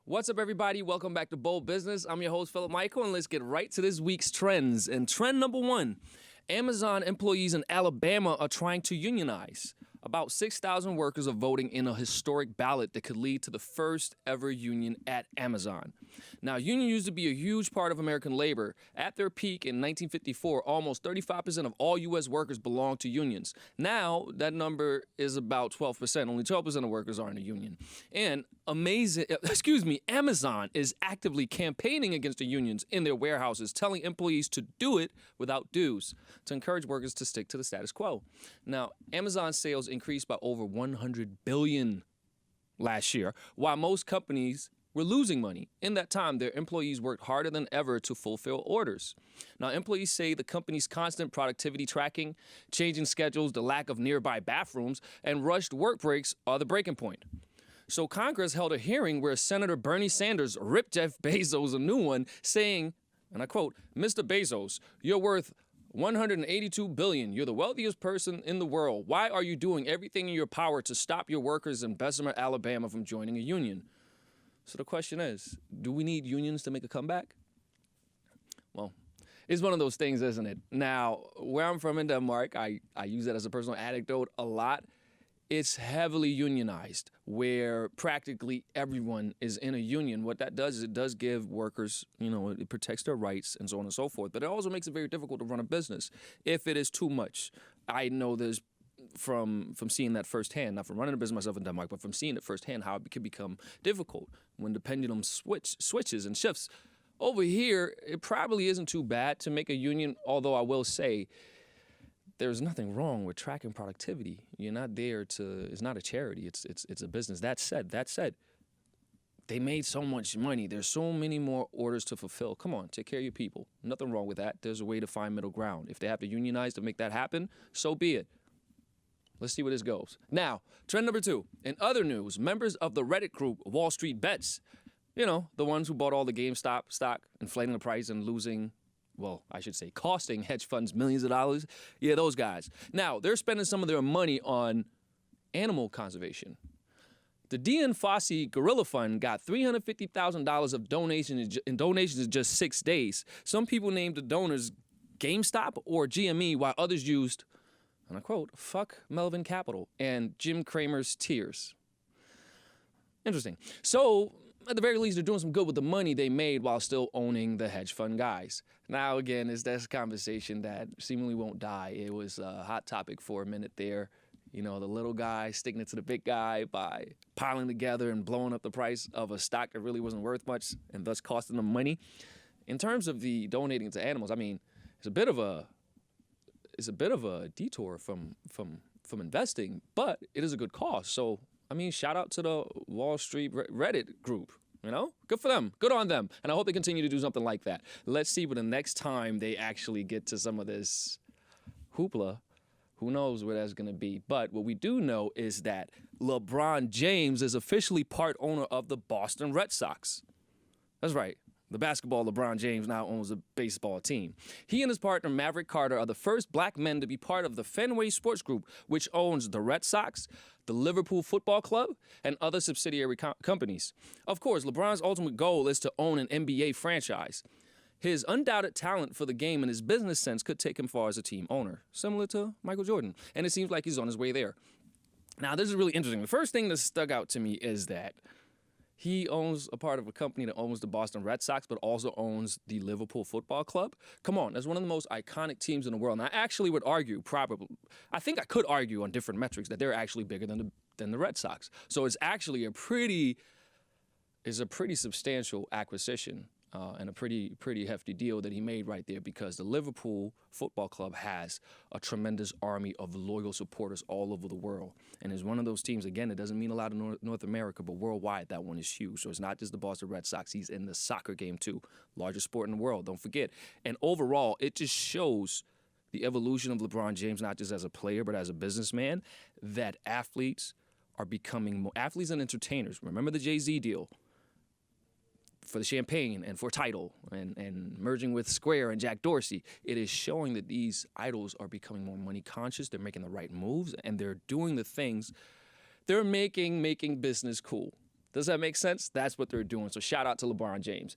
What's up, everybody? Welcome back to Bold Business. I'm your host, Philip Michael, and let's get right to this week's trends. And trend number one, Amazon employees in Alabama are trying to unionize. About 6,000 workers are voting in a historic ballot that could lead to the first ever union at Amazon. Now, union used to be a huge part of American labor. At their peak in 1954, almost 35% of all U.S. workers belonged to unions. Now, that number is about 12%. Only 12% of workers are in a union. And Amazon is actively campaigning against the unions in their warehouses, telling employees to do it without dues to encourage workers to stick to the status quo. Now, Amazon sales increased by over $100 billion last year, while most companies were losing money. In that time, their employees worked harder than ever to fulfill orders. Now, employees say the company's constant productivity tracking, changing schedules, the lack of nearby bathrooms, and rushed work breaks are the breaking point. So Congress held a hearing where Senator Bernie Sanders ripped Jeff Bezos a new one, saying, and I quote, "Mr. Bezos, you're worth $182 billion. You're the wealthiest person in the world. Why are you doing everything in your power to stop your workers in Bessemer, Alabama from joining a union?" So the question is, do we need unions to make a comeback? Well, it's one of those things, isn't it? Now, where I'm from in Denmark, I use that as a personal anecdote a lot. It's heavily unionized, where practically everyone is in a union. What that does is it does give workers, it protects their rights and so on and so forth. But it also makes it very difficult to run a business if it is too much. I know this from seeing that firsthand, not from running a business myself in Denmark, but from seeing it firsthand how it can become difficult when the pendulum switches and shifts. Over here, it probably isn't too bad to make a union, although I will say, there's nothing wrong with tracking productivity. You're not there to, it's not a charity, it's a business. That said, they made so much money. There's so many more orders to fulfill. Come on, take care of your people. Nothing wrong with that. There's a way to find middle ground. If they have to unionize to make that happen, so be it. Let's see where this goes. Now, trend number two. In other news, members of the Reddit group Wallstreetbets, the ones who bought all the GameStop stock, inflating the price and costing hedge funds millions of dollars. Yeah, those guys. Now, they're spending some of their money on animal conservation. The Dian Fossey Gorilla Fund got $350,000 of donations in just 6 days. Some people named the donors GameStop or GME, while others used, and I quote, "fuck Melvin Capital" and Jim Cramer's tears. Interesting. So, at the very least, they're doing some good with the money they made while still owning the hedge fund guys. Now, again, it's that conversation that seemingly won't die. It was a hot topic for a minute there. The little guy sticking it to the big guy by piling together and blowing up the price of a stock that really wasn't worth much and thus costing them money. In terms of the donating to animals, I mean, it's a bit of a detour from investing, but it is a good cause. So, shout out to the Wall Street Reddit group. Good for them. Good on them. And I hope they continue to do something like that. Let's see what the next time they actually get to some of this hoopla, who knows where that's going to be. But what we do know is that LeBron James is officially part owner of the Boston Red Sox. That's right. The basketball LeBron James now owns a baseball team. He and his partner Maverick Carter are the first black men to be part of the Fenway Sports Group, which owns the Red Sox, the Liverpool Football Club, and other subsidiary companies. Of course, LeBron's ultimate goal is to own an NBA franchise. His undoubted talent for the game and his business sense could take him far as a team owner, similar to Michael Jordan, and it seems like he's on his way there. Now, this is really interesting. The first thing that stuck out to me is that he owns a part of a company that owns the Boston Red Sox, but also owns the Liverpool Football Club. Come on, that's one of the most iconic teams in the world. And I actually would argue, I think I could argue on different metrics that they're actually bigger than the Red Sox. So it's actually a pretty substantial acquisition and a pretty hefty deal that he made right there, because the Liverpool Football Club has a tremendous army of loyal supporters all over the world. And is one of those teams, again, it doesn't mean a lot in North America, but worldwide, that one is huge. So it's not just the Boston Red Sox. He's in the soccer game, too. Largest sport in the world, don't forget. And overall, it just shows the evolution of LeBron James, not just as a player, but as a businessman, that athletes are becoming more athletes and entertainers. Remember the Jay-Z deal for the champagne and for title and merging with Square and Jack Dorsey. It is showing that these idols are becoming more money conscious. They're making the right moves, and they're doing the things. They're making business cool. Does that make sense? That's what they're doing. So shout out to LeBron James.